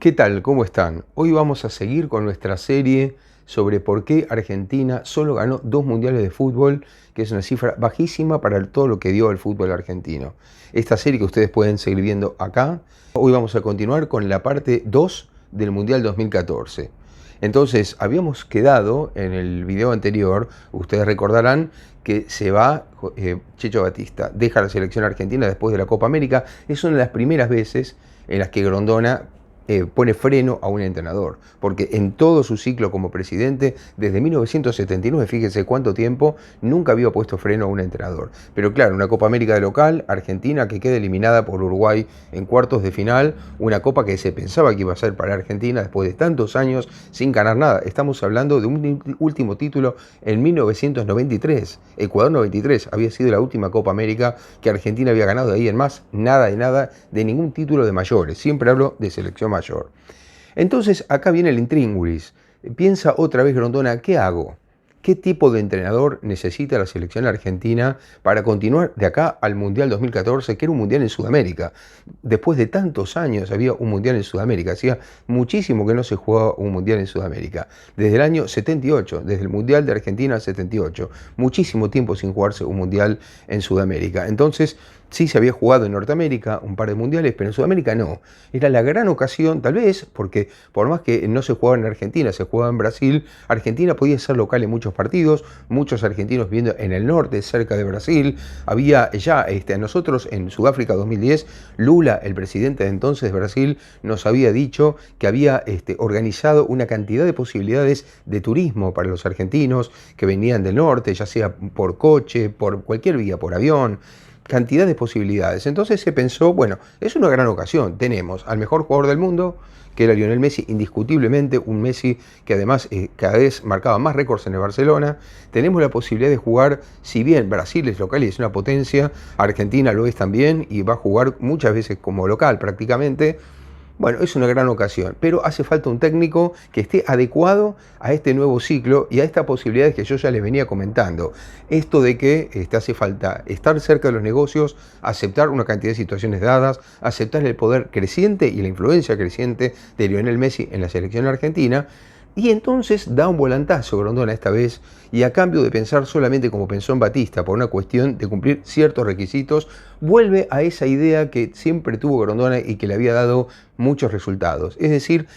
¿Qué tal? ¿Cómo están? Hoy vamos a seguir con nuestra serie sobre por qué Argentina solo ganó 2 mundiales de fútbol, que es una cifra bajísima para todo lo que dio el fútbol argentino. Esta serie que ustedes pueden seguir viendo acá, hoy vamos a continuar con la parte 2 del Mundial 2014. Entonces, habíamos quedado en el video anterior, ustedes recordarán, que se va Checho Batista, deja la selección argentina después de la Copa América. Es una de las primeras veces en las que Grondona pone freno a un entrenador, porque en todo su ciclo como presidente, desde 1979, fíjense cuánto tiempo, nunca había puesto freno a un entrenador. Pero claro, una Copa América de local, Argentina que queda eliminada por Uruguay en cuartos de final, una copa que se pensaba que iba a ser para Argentina después de tantos años sin ganar nada. Estamos hablando de un último título en 1993, Ecuador 93, había sido la última Copa América que Argentina había ganado. De ahí en más, nada de nada, de ningún título de mayores, siempre hablo de selección mayor. Entonces acá viene el intríngulis. Piensa otra vez Grondona, ¿qué hago? ¿Qué tipo de entrenador necesita la selección argentina para continuar de acá al Mundial 2014, que era un Mundial en Sudamérica? Después de tantos años había un Mundial en Sudamérica, hacía muchísimo que no se jugaba un Mundial en Sudamérica. Desde el año 78, desde el Mundial de Argentina 78, muchísimo tiempo sin jugarse un Mundial en Sudamérica. Entonces, sí se había jugado en Norteamérica un par de mundiales, pero en Sudamérica no. Era la gran ocasión, tal vez, porque por más que no se jugaba en Argentina, se jugaba en Brasil, Argentina podía ser local en muchos partidos, muchos argentinos viviendo en el norte, cerca de Brasil. Había ya, nosotros en Sudáfrica 2010, Lula, el presidente de entonces de Brasil, nos había dicho que había organizado una cantidad de posibilidades de turismo para los argentinos que venían del norte, ya sea por coche, por cualquier vía, por avión, cantidad de posibilidades. Entonces se pensó, bueno, es una gran ocasión, tenemos al mejor jugador del mundo, que era Lionel Messi, indiscutiblemente un Messi que además cada vez marcaba más récords en el Barcelona. Tenemos la posibilidad de jugar, si bien Brasil es local y es una potencia, Argentina lo es también y va a jugar muchas veces como local prácticamente. Bueno, es una gran ocasión, pero hace falta un técnico que esté adecuado a este nuevo ciclo y a estas posibilidades que yo ya les venía comentando. Esto de que hace falta estar cerca de los negocios, aceptar una cantidad de situaciones dadas, aceptar el poder creciente y la influencia creciente de Lionel Messi en la selección argentina. Y entonces da un volantazo Grondona esta vez, y a cambio de pensar solamente como pensó en Batista, por una cuestión de cumplir ciertos requisitos, vuelve a esa idea que siempre tuvo Grondona y que le había dado muchos resultados. Es decir,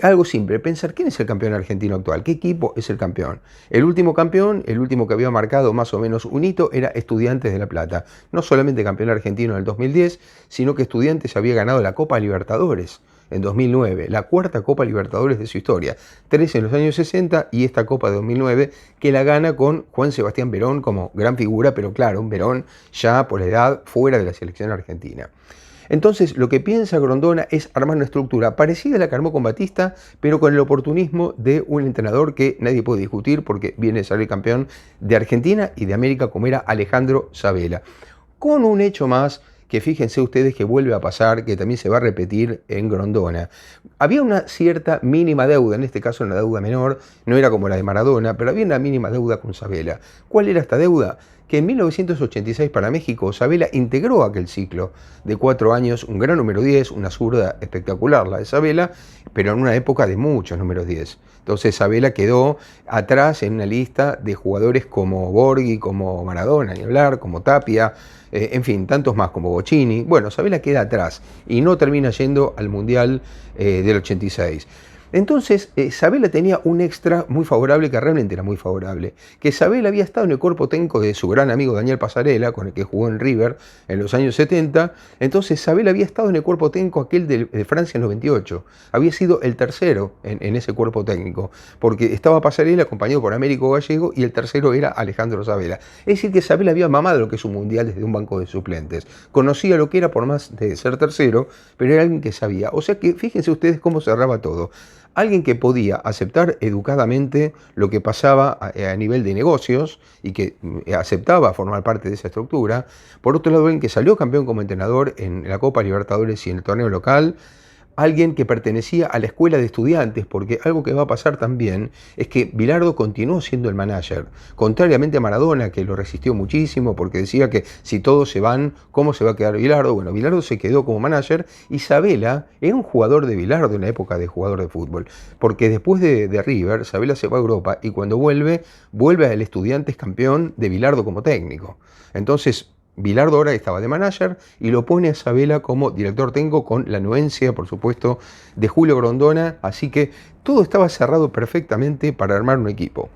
algo simple, pensar quién es el campeón argentino actual, qué equipo es el campeón. El último campeón, el último que había marcado más o menos un hito, era Estudiantes de La Plata. No solamente campeón argentino en el 2010, sino que Estudiantes había ganado la Copa Libertadores en 2009, la cuarta Copa Libertadores de su historia, 3 en los años 60 y esta Copa de 2009 que la gana con Juan Sebastián Verón como gran figura, pero claro, un Verón ya por la edad fuera de la selección argentina. Entonces lo que piensa Grondona es armar una estructura parecida a la que armó con Batista, pero con el oportunismo de un entrenador que nadie puede discutir porque viene a salir campeón de Argentina y de América, como era Alejandro Sabella. Con un hecho más que fíjense ustedes que vuelve a pasar, que también se va a repetir en Grondona. Había una cierta mínima deuda, en este caso una deuda menor, no era como la de Maradona, pero había una mínima deuda con Sabella. ¿Cuál era esta deuda? Que en 1986 para México, Sabella integró aquel ciclo de 4 años, un gran número 10, una zurda espectacular la de Sabella, pero en una época de muchos números 10. Entonces Sabella quedó atrás en una lista de jugadores como Borghi, como Maradona, ni hablar, como Tapia, en fin, tantos más como Bocini. Bueno, Sabella queda atrás y no termina yendo al Mundial del 86. Entonces, Sabella tenía un extra muy favorable, que realmente era muy favorable, que Sabella había estado en el cuerpo técnico de su gran amigo Daniel Pasarela, con el que jugó en River en los años 70. Entonces, Sabella había estado en el cuerpo técnico aquel de Francia en 98. Había sido el tercero en ese cuerpo técnico, porque estaba Pasarela acompañado por Américo Gallego y el tercero era Alejandro Sabella. Es decir, que Sabella había mamado lo que es un mundial desde un banco de suplentes. Conocía lo que era por más de ser tercero, pero era alguien que sabía. O sea que fíjense ustedes cómo cerraba todo. Alguien que podía aceptar educadamente lo que pasaba a nivel de negocios y que aceptaba formar parte de esa estructura. Por otro lado, alguien que salió campeón como entrenador en la Copa Libertadores y en el torneo local. alguien que pertenecía a la escuela de estudiantes, porque algo que va a pasar también es que Bilardo continuó siendo el manager, contrariamente a Maradona, que lo resistió muchísimo porque decía que si todos se van, ¿cómo se va a quedar Bilardo? Bueno, Bilardo se quedó como manager y Sabella era un jugador de Bilardo en la época de jugador de fútbol, porque después de River, Sabella se va a Europa y cuando vuelve al Estudiantes campeón de Bilardo como técnico. Entonces, Bilardo ahora estaba de manager y lo pone a Sabella como director técnico con la anuencia, por supuesto, de Julio Grondona, así que todo estaba cerrado perfectamente para armar un equipo.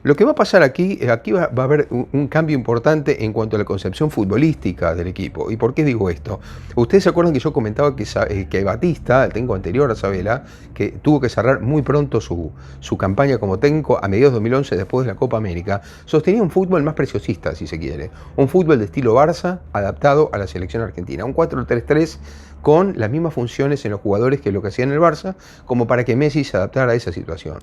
Lo que va a pasar aquí va a haber un cambio importante en cuanto a la concepción futbolística del equipo. ¿Y por qué digo esto? Ustedes se acuerdan que yo comentaba que Batista, el técnico anterior a Sabella, que tuvo que cerrar muy pronto su campaña como técnico a mediados de 2011 después de la Copa América, sostenía un fútbol más preciosista, si se quiere. Un fútbol de estilo Barça adaptado a la selección argentina. Un 4-3-3 con las mismas funciones en los jugadores que lo que hacía en el Barça, como para que Messi se adaptara a esa situación.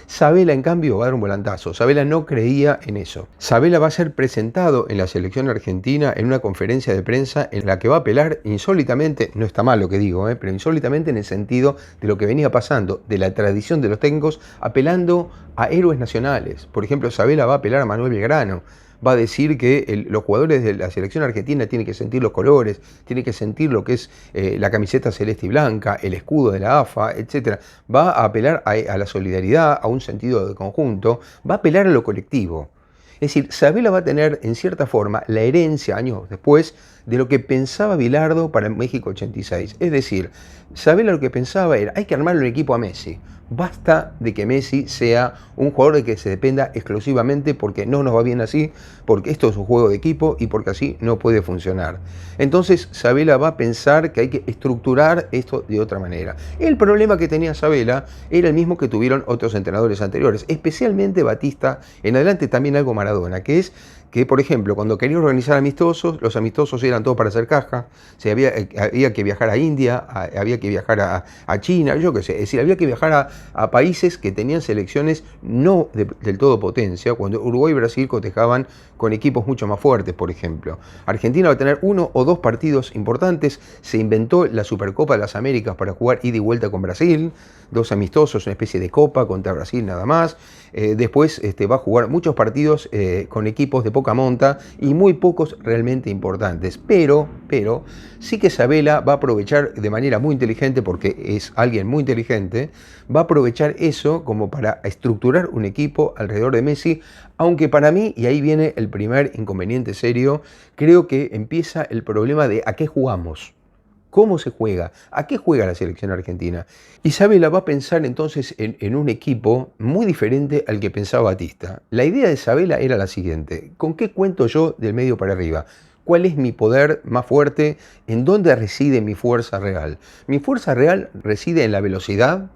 Sabella, en cambio, va a dar un volantazo. Sabella no creía en eso. Sabella va a ser presentado en la selección argentina en una conferencia de prensa en la que va a apelar insólitamente, no está mal lo que digo, pero insólitamente en el sentido de lo que venía pasando, de la tradición de los técnicos, apelando a héroes nacionales. Por ejemplo, Sabella va a apelar a Manuel Belgrano. Va a decir que los jugadores de la selección argentina tienen que sentir los colores, tienen que sentir lo que es la camiseta celeste y blanca, el escudo de la AFA, etc. Va a apelar a la solidaridad, a un sentido de conjunto, va a apelar a lo colectivo. Es decir, Sabella va a tener, en cierta forma, la herencia, años después, de lo que pensaba Bilardo para México 86. Es decir, Sabella lo que pensaba era, hay que armarle un equipo a Messi. Basta de que Messi sea un jugador de que se dependa exclusivamente porque no nos va bien así, porque esto es un juego de equipo y porque así no puede funcionar. Entonces Sabella va a pensar que hay que estructurar esto de otra manera. El problema que tenía Sabella era el mismo que tuvieron otros entrenadores anteriores, especialmente Batista, en adelante también algo Maradona, que es que, por ejemplo, cuando quería organizar amistosos, los amistosos eran todos para hacer caja, había que viajar a India, había que viajar a China, yo qué sé, es decir, había que viajar a países que tenían selecciones no del todo potencia, cuando Uruguay y Brasil cotejaban con equipos mucho más fuertes, por ejemplo. Argentina va a tener 1 o 2 partidos importantes, se inventó la Supercopa de las Américas para jugar ida y vuelta con Brasil, 2 amistosos, una especie de copa contra Brasil nada más. Después va a jugar muchos partidos con equipos de poca monta y muy pocos realmente importantes. Pero sí que Sabella va a aprovechar de manera muy inteligente, porque es alguien muy inteligente, va a aprovechar eso como para estructurar un equipo alrededor de Messi, aunque para mí, y ahí viene el primer inconveniente serio, creo que empieza el problema de ¿a qué jugamos? ¿Cómo se juega? ¿A qué juega la selección argentina? Y Sabella va a pensar entonces en un equipo muy diferente al que pensaba Batista. La idea de Sabella era la siguiente: ¿con qué cuento yo del medio para arriba? ¿Cuál es mi poder más fuerte? ¿En dónde reside mi fuerza real? Mi fuerza real reside en la velocidad,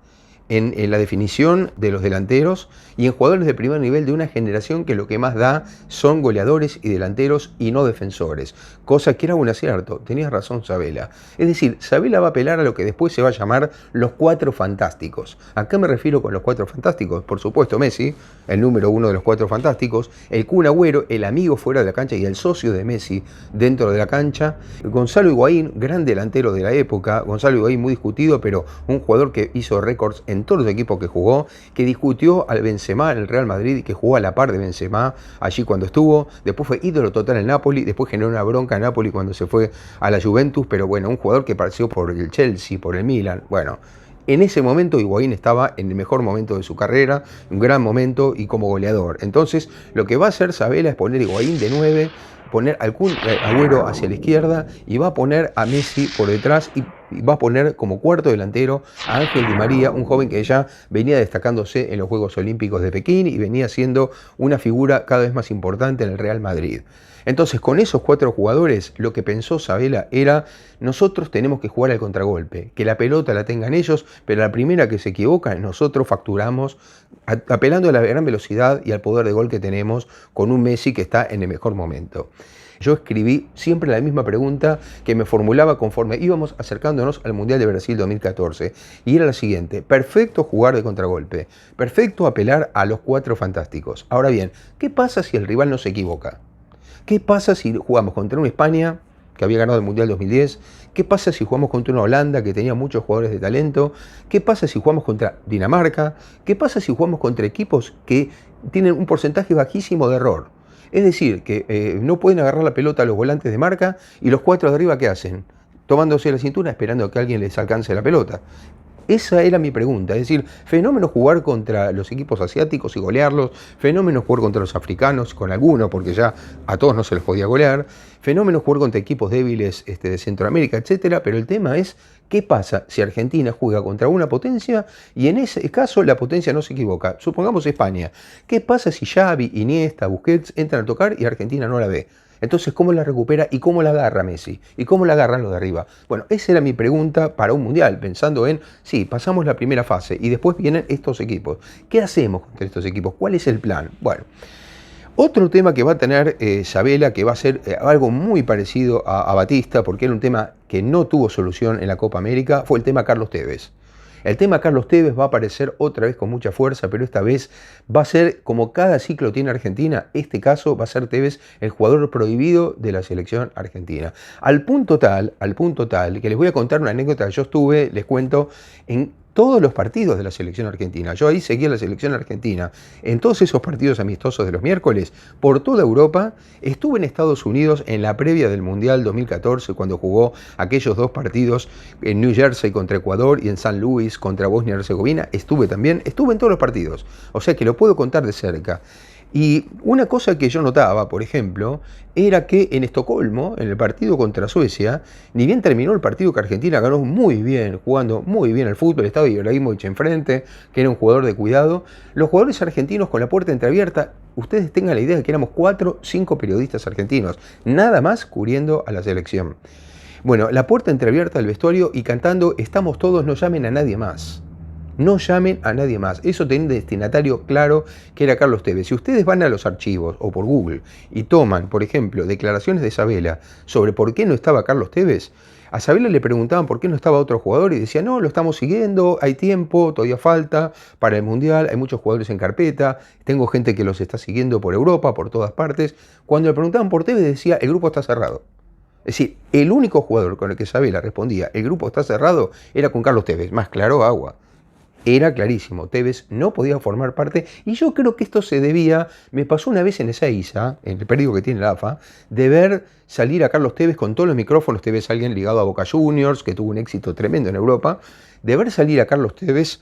en la definición de los delanteros y en jugadores de primer nivel de una generación que lo que más da son goleadores y delanteros y no defensores, cosa que era un acierto. Tenías razón, Sabella. Es decir, Sabella va a apelar a lo que después se va a llamar los 4 fantásticos. ¿A qué me refiero con los 4 fantásticos? Por supuesto Messi, el número 1 de los 4 fantásticos, el Kun Agüero, el amigo fuera de la cancha y el socio de Messi dentro de la cancha, Gonzalo Higuaín, gran delantero de la época, Gonzalo Higuaín muy discutido, pero un jugador que hizo récords en todos los equipos que jugó, que discutió al Benzema en el Real Madrid y que jugó a la par de Benzema allí cuando estuvo, después fue ídolo total en Napoli, después generó una bronca en Napoli cuando se fue a la Juventus, pero bueno, un jugador que pareció por el Chelsea, por el Milan, bueno. En ese momento Higuaín estaba en el mejor momento de su carrera, un gran momento y como goleador. Entonces lo que va a hacer Sabella es poner a Higuaín de 9, poner al Kun Agüero hacia la izquierda y va a poner a Messi por detrás y va a poner como cuarto delantero a Ángel Di María, un joven que ya venía destacándose en los Juegos Olímpicos de Pekín y venía siendo una figura cada vez más importante en el Real Madrid. Entonces, con esos 4 jugadores, lo que pensó Sabella era: nosotros tenemos que jugar al contragolpe, que la pelota la tengan ellos, pero a la primera que se equivocan, nosotros facturamos, apelando a la gran velocidad y al poder de gol que tenemos con un Messi que está en el mejor momento. Yo escribí siempre la misma pregunta que me formulaba conforme íbamos acercándonos al Mundial de Brasil 2014, y era la siguiente: perfecto jugar de contragolpe, perfecto apelar a los 4 fantásticos. Ahora bien, ¿qué pasa si el rival no se equivoca? ¿Qué pasa si jugamos contra una España que había ganado el Mundial 2010? ¿Qué pasa si jugamos contra una Holanda que tenía muchos jugadores de talento? ¿Qué pasa si jugamos contra Dinamarca? ¿Qué pasa si jugamos contra equipos que tienen un porcentaje bajísimo de error? Es decir, que no pueden agarrar la pelota a los volantes de marca y los 4 de arriba, ¿qué hacen? Tomándose la cintura esperando a que alguien les alcance la pelota. Esa era mi pregunta, es decir, fenómeno jugar contra los equipos asiáticos y golearlos, fenómeno jugar contra los africanos, con algunos, porque ya a todos no se los podía golear, fenómeno jugar contra equipos débiles de Centroamérica, etcétera, pero el tema es, ¿qué pasa si Argentina juega contra una potencia y en ese caso la potencia no se equivoca? Supongamos España. ¿Qué pasa si Xavi, Iniesta, Busquets entran a tocar y Argentina no la ve? Entonces, ¿cómo la recupera y cómo la agarra Messi? ¿Y cómo la agarran los de arriba? Bueno, esa era mi pregunta para un mundial, pensando en, sí, pasamos la primera fase y después vienen estos equipos. ¿Qué hacemos contra estos equipos? ¿Cuál es el plan? Bueno, otro tema que va a tener Sabella, que va a ser algo muy parecido a Batista, porque era un tema que no tuvo solución en la Copa América, fue el tema Carlos Tevez. El tema Carlos Tevez va a aparecer otra vez con mucha fuerza, pero esta vez va a ser, como cada ciclo tiene Argentina, este caso va a ser Tevez el jugador prohibido de la selección argentina. Al punto tal, que les voy a contar una anécdota. Yo estuve, les cuento, en todos los partidos de la selección argentina. Yo ahí seguía la selección argentina. En todos esos partidos amistosos de los miércoles, por toda Europa, estuve en Estados Unidos en la previa del Mundial 2014, cuando jugó aquellos 2 partidos en New Jersey contra Ecuador y en San Luis contra Bosnia y Herzegovina. Estuve en todos los partidos. O sea que lo puedo contar de cerca. Y una cosa que yo notaba, por ejemplo, era que en Estocolmo, en el partido contra Suecia, ni bien terminó el partido, que Argentina ganó muy bien, jugando muy bien al fútbol, estaba Ibrahimovic enfrente, que era un jugador de cuidado, los jugadores argentinos con la puerta entreabierta, ustedes tengan la idea de que éramos 4 o 5 periodistas argentinos, nada más cubriendo a la selección. Bueno, la puerta entreabierta del vestuario y cantando "Estamos todos, no llamen a nadie más". No llamen a nadie más. Eso tenía un destinatario claro, que era Carlos Tevez. Si ustedes van a los archivos o por Google y toman, por ejemplo, declaraciones de Sabella sobre por qué no estaba Carlos Tevez, a Sabella le preguntaban por qué no estaba otro jugador y decía, no, lo estamos siguiendo, hay tiempo, todavía falta para el Mundial, hay muchos jugadores en carpeta, tengo gente que los está siguiendo por Europa, por todas partes. Cuando le preguntaban por Tevez decía, el grupo está cerrado. Es decir, el único jugador con el que Sabella respondía, el grupo está cerrado, era con Carlos Tevez, más claro agua. Era clarísimo, Tevez no podía formar parte, y yo creo que esto se debía, me pasó una vez en Ezeiza, en el periódico que tiene la AFA, de ver salir a Carlos Tevez con todos los micrófonos. Tevez, alguien ligado a Boca Juniors, que tuvo un éxito tremendo en Europa, de ver salir a Carlos Tevez,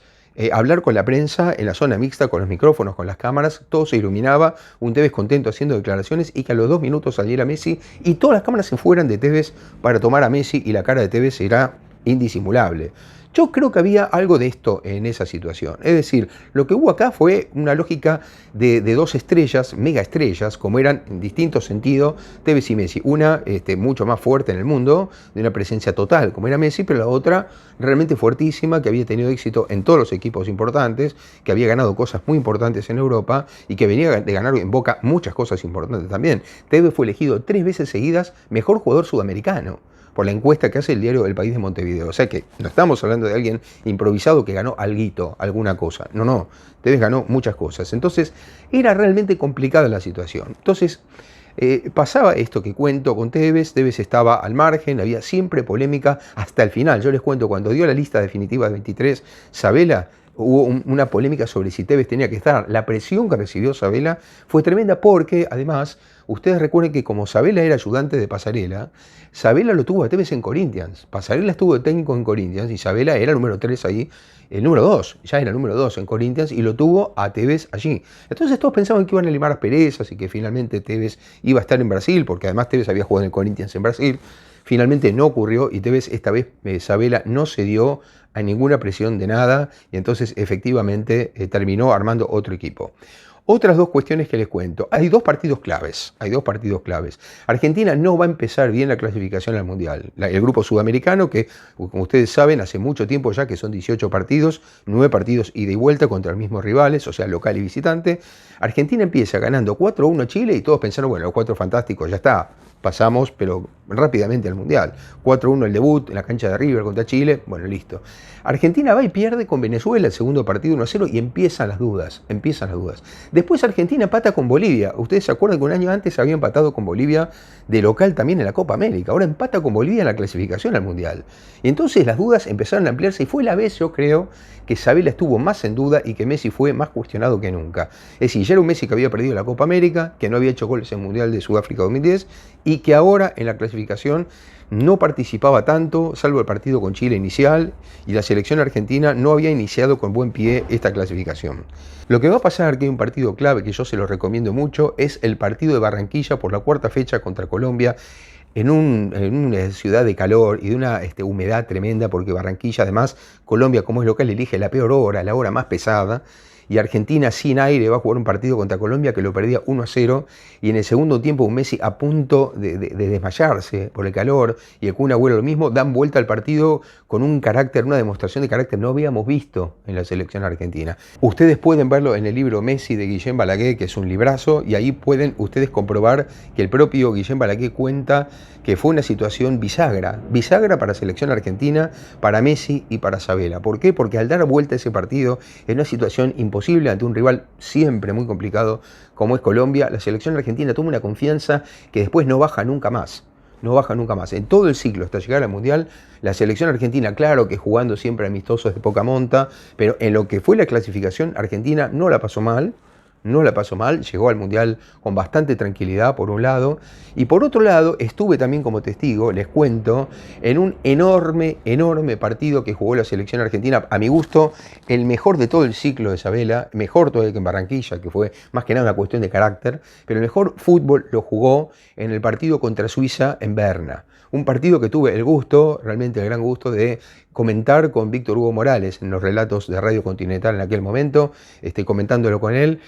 hablar con la prensa en la zona mixta, con los micrófonos, con las cámaras, todo se iluminaba, un Tevez contento haciendo declaraciones, y que a los 2 minutos saliera Messi y todas las cámaras se fueran de Tevez para tomar a Messi, y la cara de Tevez era indisimulable. Yo creo que había algo de esto en esa situación. Es decir, lo que hubo acá fue una lógica de 2 estrellas, mega estrellas, como eran en distintos sentidos Tevez y Messi. Una mucho más fuerte en el mundo, de una presencia total, como era Messi, pero la otra realmente fuertísima, que había tenido éxito en todos los equipos importantes, que había ganado cosas muy importantes en Europa y que venía de ganar en Boca muchas cosas importantes también. Tevez fue elegido 3 veces seguidas mejor jugador sudamericano por la encuesta que hace el diario El País de Montevideo. O sea que no estamos hablando de alguien improvisado que ganó alguito, alguna cosa. No, Tevez ganó muchas cosas. Entonces era realmente complicada la situación. Entonces pasaba esto que cuento con Tevez. Tevez estaba al margen, había siempre polémica hasta el final. Yo les cuento, cuando dio la lista definitiva de 23, Sabella, hubo una polémica sobre si Tevez tenía que estar. La presión que recibió Sabella fue tremenda porque, además, ustedes recuerden que como Sabella era ayudante de Pasarela, Sabella lo tuvo a Tevez en Corinthians. Pasarela estuvo de técnico en Corinthians y Sabella era el número 3 ahí, el número 2, ya era el número 2 en Corinthians, y lo tuvo a Tevez allí. Entonces todos pensaban que iban a limar las perezas y que finalmente Tevez iba a estar en Brasil, porque además Tevez había jugado en el Corinthians en Brasil. Finalmente no ocurrió y Tevez, esta vez Sabella no cedió a ninguna presión de nada, y entonces efectivamente terminó armando otro equipo. Otras 2 cuestiones que les cuento. Hay 2 partidos claves. Argentina no va a empezar bien la clasificación al Mundial. El grupo sudamericano, que como ustedes saben, hace mucho tiempo ya que son 18 partidos, 9 partidos ida y vuelta contra los mismos rivales, o sea, local y visitante. Argentina empieza ganando 4-1 a Chile y todos pensaron, bueno, los 4 fantásticos, ya está. pasamos, pero rápidamente al Mundial. 4-1 el debut en la cancha de River contra Chile, bueno, listo. Argentina va y pierde con Venezuela el segundo partido 1-0 y empiezan las dudas. Después Argentina empata con Bolivia. Ustedes se acuerdan que un año antes había empatado con Bolivia de local también en la Copa América. Ahora empata con Bolivia en la clasificación al Mundial. Y entonces las dudas empezaron a ampliarse y fue la vez, yo creo, que Sabella estuvo más en duda y que Messi fue más cuestionado que nunca. Es decir, ya era un Messi que había perdido la Copa América, que no había hecho goles en el Mundial de Sudáfrica 2010 y que ahora en la clasificación no participaba tanto, salvo el partido con Chile inicial, y la selección argentina no había iniciado con buen pie esta clasificación. Lo que va a pasar, que hay un partido clave que yo se lo recomiendo mucho, es el partido de Barranquilla por la cuarta fecha contra Colombia, en una ciudad de calor y de una humedad tremenda, porque Barranquilla, además, Colombia como es local elige la peor hora, la hora más pesada, y Argentina sin aire va a jugar un partido contra Colombia que lo perdía 1-0 y en el segundo tiempo un Messi a punto de desmayarse por el calor y el Kun Agüero lo mismo, dan vuelta al partido con un carácter, una demostración de carácter no habíamos visto en la selección argentina. Ustedes pueden verlo en el libro Messi de Guillem Balaguer, que es un librazo, y ahí pueden ustedes comprobar que el propio Guillem Balaguer cuenta que fue una situación bisagra para la selección argentina, para Messi y para Sabella. ¿Por qué? Porque al dar vuelta ese partido en una situación imposible ante un rival siempre muy complicado como es Colombia, la selección argentina toma una confianza que después no baja nunca más. En todo el ciclo hasta llegar al Mundial, la selección argentina, claro que jugando siempre amistosos de poca monta, pero en lo que fue la clasificación, Argentina no la pasó mal, llegó al Mundial con bastante tranquilidad por un lado, y por otro lado estuve también como testigo, les cuento, en un enorme partido que jugó la selección argentina, a mi gusto, el mejor de todo el ciclo de Sabella, mejor todavía que en Barranquilla, que fue más que nada una cuestión de carácter, pero el mejor fútbol lo jugó en el partido contra Suiza en Berna. Un partido que tuve el gusto, realmente el gran gusto, de comentar con Víctor Hugo Morales en los relatos de Radio Continental en aquel momento, comentándolo con él,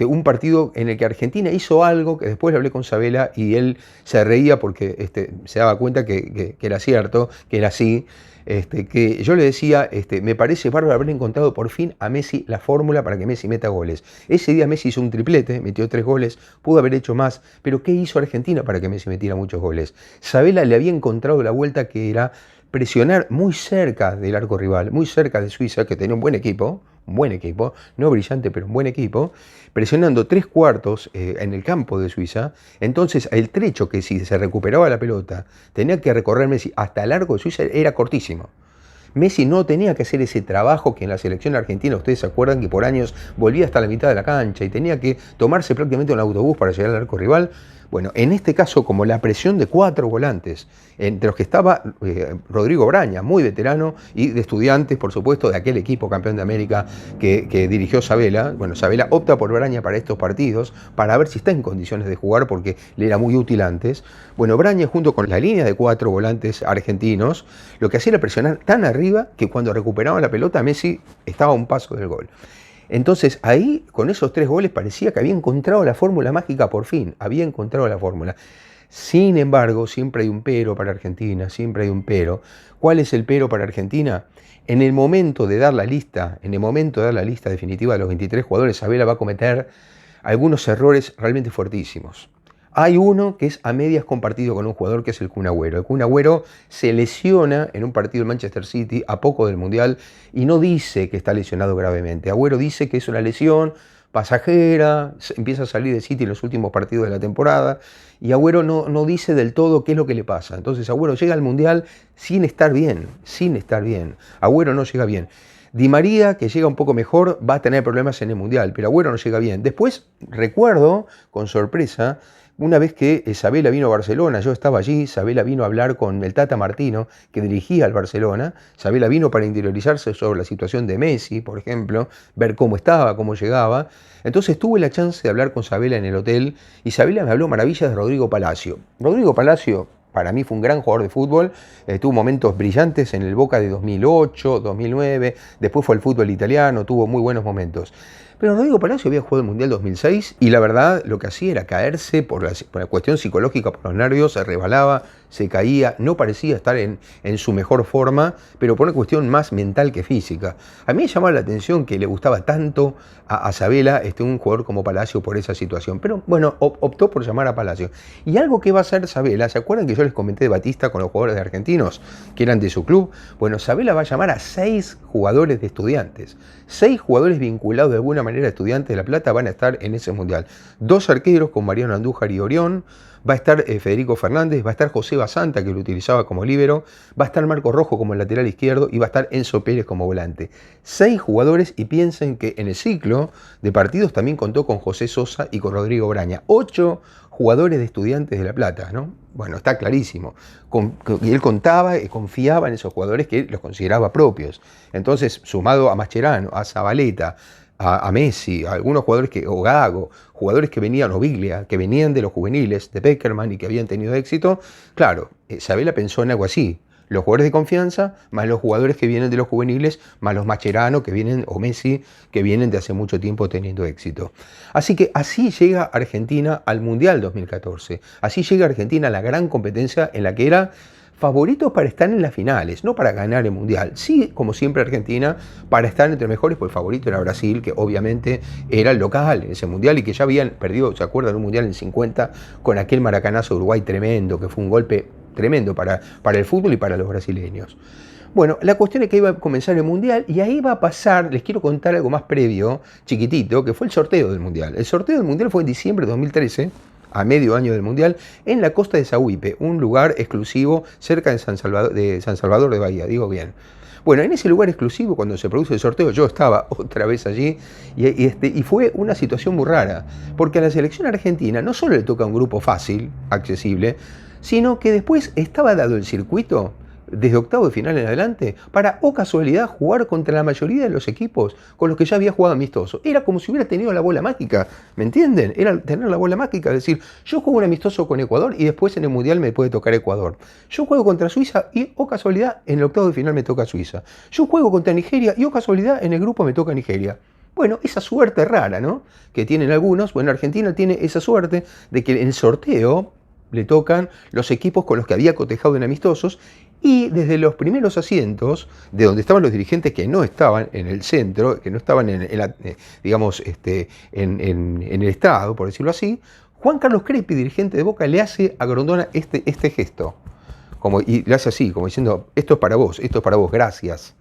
un partido en el que Argentina hizo algo que después le hablé con Sabella y él se reía porque se daba cuenta que era cierto, que era así, que yo le decía, me parece bárbaro haber encontrado por fin a Messi la fórmula para que Messi meta goles. Ese día Messi hizo un triplete, metió 3 goles, pudo haber hecho más, pero ¿qué hizo Argentina para que Messi metiera muchos goles? Sabella le había encontrado la vuelta que era presionar muy cerca del arco rival, muy cerca de Suiza, que tenía un buen equipo, no brillante, pero un buen equipo, presionando 3/4 en el campo de Suiza. Entonces el trecho que si se recuperaba la pelota tenía que recorrer Messi hasta el arco de Suiza era cortísimo. Messi no tenía que hacer ese trabajo que en la selección argentina, ustedes se acuerdan que por años volvía hasta la mitad de la cancha y tenía que tomarse prácticamente un autobús para llegar al arco rival. Bueno, en este caso, como la presión de 4 volantes, entre los que estaba Rodrigo Braña, muy veterano, y de Estudiantes, por supuesto, de aquel equipo campeón de América que dirigió Sabella. Bueno, Sabella opta por Braña para estos partidos, para ver si está en condiciones de jugar, porque le era muy útil antes. Bueno, Braña, junto con la línea de 4 volantes argentinos, lo que hacía era presionar tan arriba que cuando recuperaban la pelota, Messi estaba a un paso del gol. Entonces ahí, con esos 3 goles, parecía que había encontrado la fórmula mágica por fin, había encontrado la fórmula. Sin embargo, siempre hay un pero para Argentina, siempre hay un pero. ¿Cuál es el pero para Argentina? En el momento de dar la lista, definitiva de los 23 jugadores, Sabella va a cometer algunos errores realmente fuertísimos. Hay uno que es a medias compartido con un jugador que es el Kun Agüero. El Kun Agüero se lesiona en un partido del Manchester City a poco del Mundial y no dice que está lesionado gravemente. Agüero dice que es una lesión pasajera, empieza a salir de City en los últimos partidos de la temporada y Agüero no dice del todo qué es lo que le pasa. Entonces Agüero llega al Mundial sin estar bien. Agüero no llega bien. Di María, que llega un poco mejor, va a tener problemas en el Mundial, pero Agüero no llega bien. Después, recuerdo, con sorpresa, una vez que Sabella vino a Barcelona, yo estaba allí, Sabella vino a hablar con el Tata Martino, que dirigía al Barcelona. Sabella vino para interiorizarse sobre la situación de Messi, por ejemplo, ver cómo estaba, cómo llegaba. Entonces tuve la chance de hablar con Sabella en el hotel y Sabella me habló maravillas de Rodrigo Palacio. Rodrigo Palacio, para mí fue un gran jugador de fútbol, tuvo momentos brillantes en el Boca de 2008, 2009, después fue al fútbol italiano, tuvo muy buenos momentos. Pero Rodrigo Palacio había jugado el Mundial 2006 y la verdad lo que hacía era caerse por la cuestión psicológica, por los nervios, se resbalaba, se caía, no parecía estar en su mejor forma, pero por una cuestión más mental que física. A mí me llamaba la atención que le gustaba tanto a Sabela, un jugador como Palacio, por esa situación. Pero bueno, optó por llamar a Palacio. Y algo que va a hacer Sabela, ¿se acuerdan que yo les comenté de Batista con los jugadores de Argentinos, que eran de su club? Bueno, Sabela va a llamar a 6 jugadores de Estudiantes. 6 jugadores vinculados de alguna manera a Estudiantes de La Plata van a estar en ese Mundial. 2 arqueros con Mariano Andújar y Orión. Va a estar Federico Fernández, va a estar José Basanta, que lo utilizaba como líbero, va a estar Marco Rojo como lateral izquierdo y va a estar Enzo Pérez como volante. 6 jugadores, y piensen que en el ciclo de partidos también contó con José Sosa y con Rodrigo Braña. 8 jugadores de Estudiantes de La Plata, ¿no? Bueno, está clarísimo. Y él contaba y confiaba en esos jugadores que los consideraba propios. Entonces, sumado a Mascherano, a Zabaleta, a Messi, a algunos jugadores o Gago, jugadores que venían, o Biglia, que venían de los juveniles, de Beckerman y que habían tenido éxito, claro, Sabela pensó en algo así. Los jugadores de confianza, más los jugadores que vienen de los juveniles, más los Mascherano que vienen, o Messi, que vienen de hace mucho tiempo teniendo éxito. Así que así llega Argentina al Mundial 2014. Así llega Argentina a la gran competencia en la que era favoritos para estar en las finales, no para ganar el Mundial. Sí, como siempre Argentina, para estar entre mejores, pues el favorito era Brasil, que obviamente era el local en ese Mundial y que ya habían perdido, ¿se acuerdan? Un Mundial en 50 con aquel maracanazo de Uruguay tremendo, que fue un golpe tremendo para el fútbol y para los brasileños. Bueno, la cuestión es que iba a comenzar el Mundial y ahí va a pasar, les quiero contar algo más previo, chiquitito, que fue el sorteo del Mundial. El sorteo del Mundial fue en diciembre de 2013, a medio año del Mundial, en la costa de Sahuipe, un lugar exclusivo cerca de San Salvador de Bahía, digo bien. Bueno, en ese lugar exclusivo, cuando se produce el sorteo, yo estaba otra vez allí y fue una situación muy rara, porque a la selección argentina no solo le toca un grupo fácil, accesible, sino que después estaba dado el circuito desde octavo de final en adelante, para, o casualidad, jugar contra la mayoría de los equipos con los que ya había jugado amistoso. Era como si hubiera tenido la bola mágica, ¿me entienden? Era tener la bola mágica, es decir, yo juego un amistoso con Ecuador y después en el Mundial me puede tocar Ecuador. Yo juego contra Suiza y, o casualidad, en el octavo de final me toca Suiza. Yo juego contra Nigeria y, o casualidad, en el grupo me toca Nigeria. Bueno, esa suerte rara, ¿no?, que tienen algunos. Bueno, Argentina tiene esa suerte de que en el sorteo le tocan los equipos con los que había cotejado en amistosos, y desde los primeros asientos, de donde estaban los dirigentes que no estaban en el centro, que no estaban en el estrado, por decirlo así, Juan Carlos Crespi, dirigente de Boca, le hace a Grondona este gesto, y le hace así, como diciendo, esto es para vos, gracias.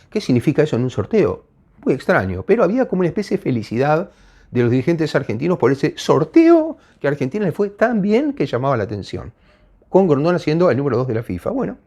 ¿Qué significa eso en un sorteo? Muy extraño, pero había como una especie de felicidad de los dirigentes argentinos por ese sorteo que a Argentina le fue tan bien que llamaba la atención, con Grondona siendo el número 2 de la FIFA. Bueno,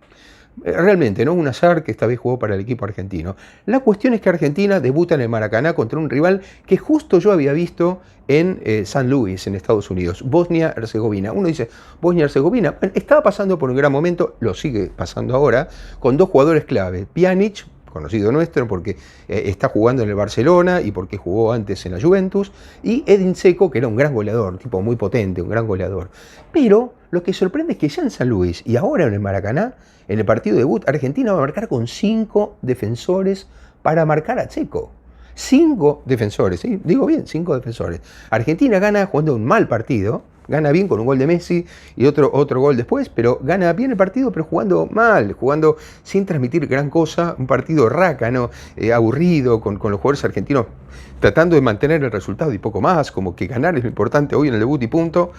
realmente, ¿no?, un azar que esta vez jugó para el equipo argentino. La cuestión es que Argentina debuta en el Maracaná contra un rival que justo yo había visto en San Luis, en Estados Unidos, Bosnia-Herzegovina. Uno dice, Bosnia-Herzegovina, bueno, estaba pasando por un gran momento, lo sigue pasando ahora, con 2 jugadores clave, Pjanic, conocido nuestro porque está jugando en el Barcelona y porque jugó antes en la Juventus, y Edin Dzeko, que era un gran goleador, tipo muy potente, un gran goleador. Pero lo que sorprende es que ya en San Luis y ahora en el Maracaná, en el partido debut, Argentina va a marcar con 5 defensores para marcar a Dzeko. 5 defensores, ¿sí? Digo bien, 5 defensores. Argentina gana jugando un mal partido, gana bien con un gol de Messi y otro gol después, pero gana bien el partido, pero jugando mal, jugando sin transmitir gran cosa, un partido rácano, aburrido, con los jugadores argentinos tratando de mantener el resultado y poco más, como que ganar es lo importante hoy en el debut y punto.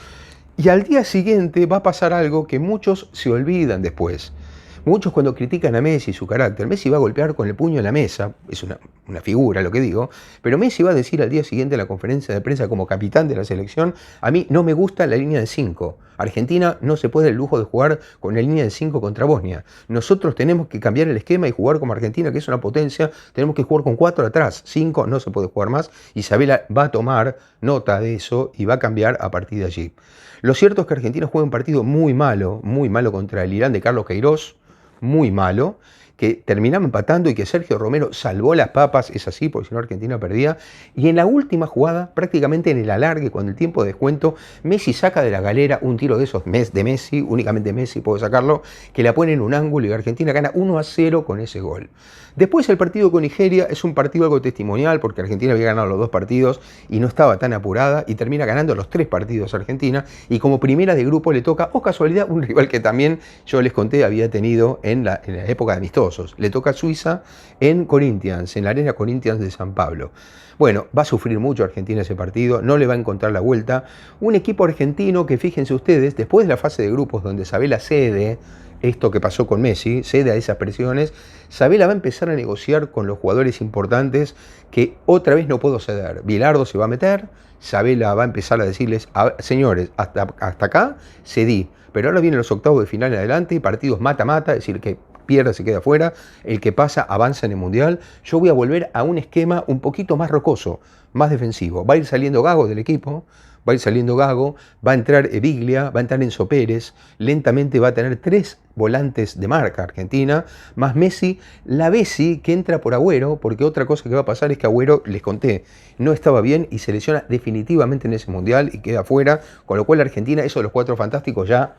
Y al día siguiente va a pasar algo que muchos se olvidan después. Muchos cuando critican a Messi y su carácter, Messi va a golpear con el puño en la mesa, es una figura lo que digo, pero Messi va a decir al día siguiente en la conferencia de prensa como capitán de la selección, a mí no me gusta la línea de 5. Argentina no se puede dar el lujo de jugar con la línea de 5 contra Bosnia. Nosotros tenemos que cambiar el esquema y jugar como Argentina, que es una potencia, tenemos que jugar con 4 atrás, 5 no se puede jugar más, y Sabela va a tomar nota de eso y va a cambiar a partir de allí. Lo cierto es que Argentina juega un partido muy malo contra el Irán de Carlos Queiroz, muy malo, que terminaba empatando y que Sergio Romero salvó las papas, es así, porque si no Argentina perdía. Y en la última jugada, prácticamente en el alargue, cuando el tiempo de descuento, Messi saca de la galera un tiro de esos de Messi, únicamente Messi puede sacarlo, que la pone en un ángulo y Argentina gana 1-0 con ese gol. Después el partido con Nigeria es un partido algo testimonial porque Argentina había ganado los 2 partidos y no estaba tan apurada y termina ganando los 3 partidos Argentina y como primera de grupo le toca, o casualidad, un rival que también yo les conté había tenido en la época de amistosos. Le toca a Suiza en Corinthians, en la arena Corinthians de San Pablo. Bueno, va a sufrir mucho Argentina ese partido, no le va a encontrar la vuelta. Un equipo argentino que, fíjense ustedes, después de la fase de grupos donde Sabela cede esto que pasó con Messi, cede a esas presiones, Sabela va a empezar a negociar con los jugadores importantes que otra vez no puedo ceder. Bilardo se va a meter, Sabela va a empezar a decirles, señores, hasta acá cedí, pero ahora vienen los octavos de final en adelante, partidos mata-mata, es decir, que pierde se queda fuera, el que pasa avanza en el Mundial. Yo voy a volver a un esquema un poquito más rocoso, más defensivo. Va a ir saliendo Gago del equipo, va a ir saliendo Gago, va a entrar Eviglia, va a entrar Enzo Pérez, lentamente va a tener 3 volantes de marca Argentina, más Messi, la Bessi que entra por Agüero, porque otra cosa que va a pasar es que Agüero, les conté, no estaba bien y se lesiona definitivamente en ese Mundial y queda fuera, con lo cual Argentina, eso de los 4 fantásticos ya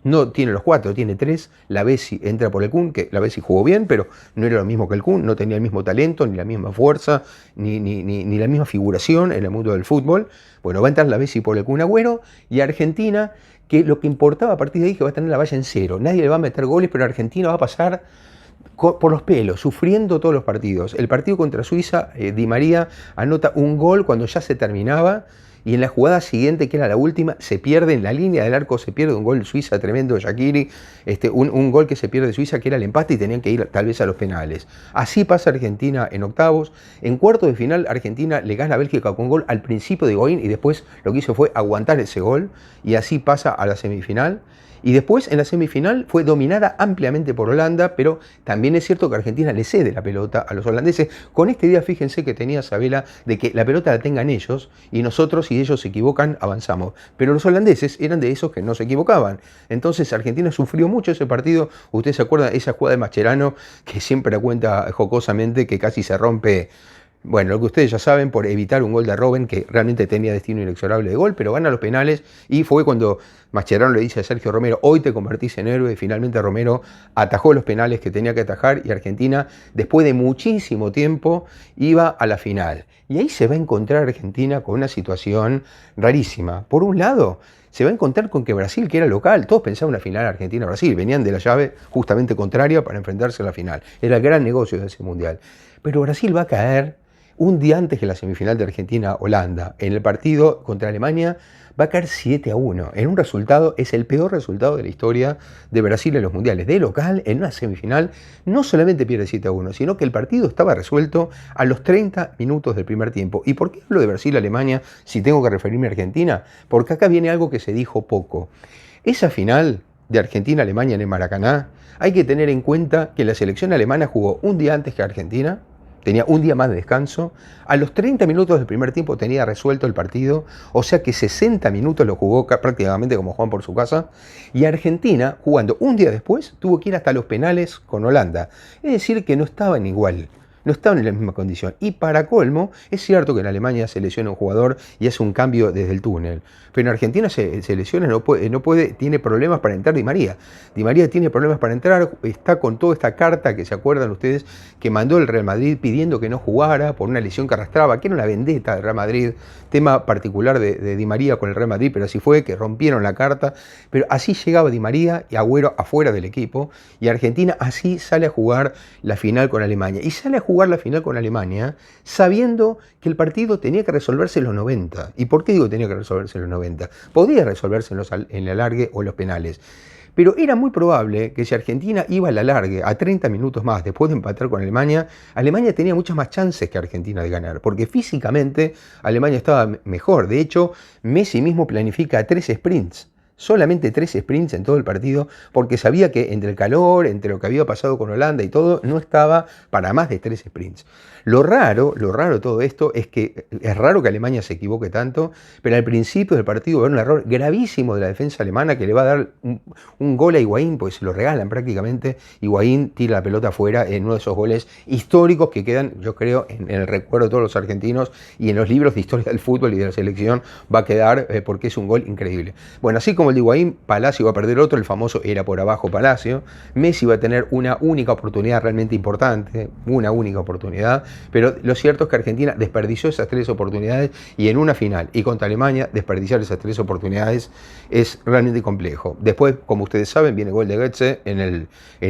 no tiene los 4, tiene 3. La Bessi entra por el Kun, que la Bessi jugó bien, pero no era lo mismo que el Kun, no tenía el mismo talento, ni la misma fuerza, ni la misma figuración en el mundo del fútbol. Bueno, va a entrar la Bessi por el Kun Agüero y Argentina, que lo que importaba a partir de ahí es que va a tener la valla en 0. Nadie le va a meter goles, pero Argentina va a pasar por los pelos, sufriendo todos los partidos. El partido contra Suiza, Di María anota un gol cuando ya se terminaba. Y en la jugada siguiente, que era la última, se pierde en la línea del arco, se pierde un gol de Suiza tremendo de Shaqiri, un gol que se pierde de Suiza, que era el empate y tenían que ir tal vez a los penales. Así pasa Argentina en octavos. En cuartos de final, Argentina le gana a Bélgica con gol al principio de Higuaín y después lo que hizo fue aguantar ese gol y así pasa a la semifinal. Y después en la semifinal fue dominada ampliamente por Holanda, pero también es cierto que Argentina le cede la pelota a los holandeses. Con esta idea, fíjense que tenía Sabela de que la pelota la tengan ellos y nosotros, si ellos se equivocan, avanzamos. Pero los holandeses eran de esos que no se equivocaban. Entonces Argentina sufrió mucho ese partido. Ustedes se acuerdan de esa jugada de Mascherano que siempre cuenta jocosamente que casi se rompe. Bueno, lo que ustedes ya saben, por evitar un gol de Robben, que realmente tenía destino inexorable de gol, pero gana los penales, y fue cuando Mascherano le dice a Sergio Romero, hoy te convertís en héroe, y finalmente Romero atajó los penales que tenía que atajar, y Argentina, después de muchísimo tiempo, iba a la final. Y ahí se va a encontrar Argentina con una situación rarísima. Por un lado, se va a encontrar con que Brasil, que era local, todos pensaban una final Argentina-Brasil, venían de la llave justamente contraria para enfrentarse a la final. Era el gran negocio de ese Mundial. Pero Brasil va a caer un día antes que la semifinal de Argentina-Holanda. En el partido contra Alemania va a caer 7-1. En un resultado, es el peor resultado de la historia de Brasil en los mundiales. De local, en una semifinal, no solamente pierde 7-1, sino que el partido estaba resuelto a los 30 minutos del primer tiempo. ¿Y por qué hablo de Brasil-Alemania si tengo que referirme a Argentina? Porque acá viene algo que se dijo poco. Esa final de Argentina-Alemania en el Maracaná, hay que tener en cuenta que la selección alemana jugó un día antes que Argentina, tenía un día más de descanso, a los 30 minutos del primer tiempo tenía resuelto el partido, o sea que 60 minutos lo jugó prácticamente como Juan por su casa, y Argentina, jugando un día después, tuvo que ir hasta los penales con Holanda, es decir que no estaban igual. No estaban en la misma condición. Y para colmo, es cierto que en Alemania se lesiona un jugador y hace un cambio desde el túnel. Pero en Argentina se lesiona, no puede, tiene problemas para entrar Di María. Di María tiene problemas para entrar, está con toda esta carta que se acuerdan ustedes que mandó el Real Madrid pidiendo que no jugara por una lesión que arrastraba, que era una vendetta del Real Madrid, tema particular de Di María con el Real Madrid, pero así fue, que rompieron la carta. Pero así llegaba Di María y Agüero afuera del equipo, y Argentina así sale a jugar la final con Alemania. Y sale a jugar la final con Alemania sabiendo que el partido tenía que resolverse en los 90. ¿Y por qué digo tenía que resolverse en los 90? Podía resolverse en el alargue o en los penales. Pero era muy probable que si Argentina iba al alargue a 30 minutos más después de empatar con Alemania, Alemania tenía muchas más chances que Argentina de ganar, porque físicamente Alemania estaba mejor. De hecho, Messi mismo planifica 3 sprints solamente 3 sprints en todo el partido, porque sabía que entre el calor, entre lo que había pasado con Holanda y todo, no estaba para más de 3 sprints. Lo raro de todo esto es que es raro que Alemania se equivoque tanto, pero al principio del partido va a haber un error gravísimo de la defensa alemana que le va a dar un gol a Higuaín, porque se lo regalan prácticamente. Higuaín tira la pelota afuera en uno de esos goles históricos que quedan, yo creo, en el recuerdo de todos los argentinos y en los libros de historia del fútbol y de la selección va a quedar porque es un gol increíble. Bueno, así como el de Higuaín, Palacio va a perder otro, el famoso era por abajo Palacio. Messi va a tener una única oportunidad realmente importante, una única oportunidad, pero lo cierto es que Argentina desperdició esas 3 oportunidades y en una final y contra Alemania desperdiciar esas 3 oportunidades es realmente complejo. Después, como ustedes saben, viene el gol de Götze en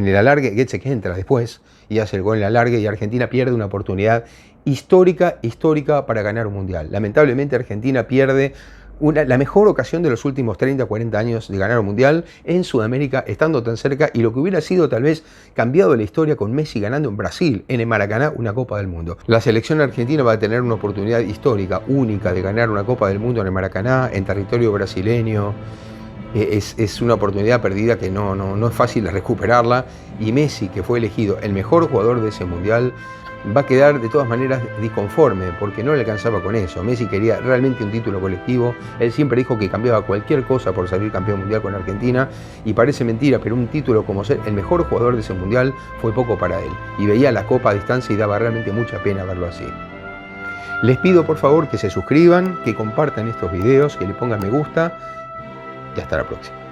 el alargue, Götze que entra después y hace el gol en el alargue y Argentina pierde una oportunidad histórica para ganar un mundial. Lamentablemente Argentina pierde la mejor ocasión de los últimos 30 o 40 años de ganar un mundial en Sudamérica, estando tan cerca, y lo que hubiera sido tal vez cambiado la historia con Messi ganando en Brasil, en el Maracaná, una Copa del Mundo. La selección argentina va a tener una oportunidad histórica, única, de ganar una Copa del Mundo en el Maracaná, en territorio brasileño. Es una oportunidad perdida que no es fácil de recuperarla, y Messi, que fue elegido el mejor jugador de ese mundial, va a quedar de todas maneras disconforme porque no le alcanzaba con eso. Messi quería realmente un título colectivo, él siempre dijo que cambiaba cualquier cosa por salir campeón mundial con Argentina, y parece mentira, pero un título como ser el mejor jugador de ese mundial fue poco para él, y veía la Copa a distancia y daba realmente mucha pena verlo así. Les pido por favor que se suscriban, que compartan estos videos, que le pongan me gusta, y hasta la próxima.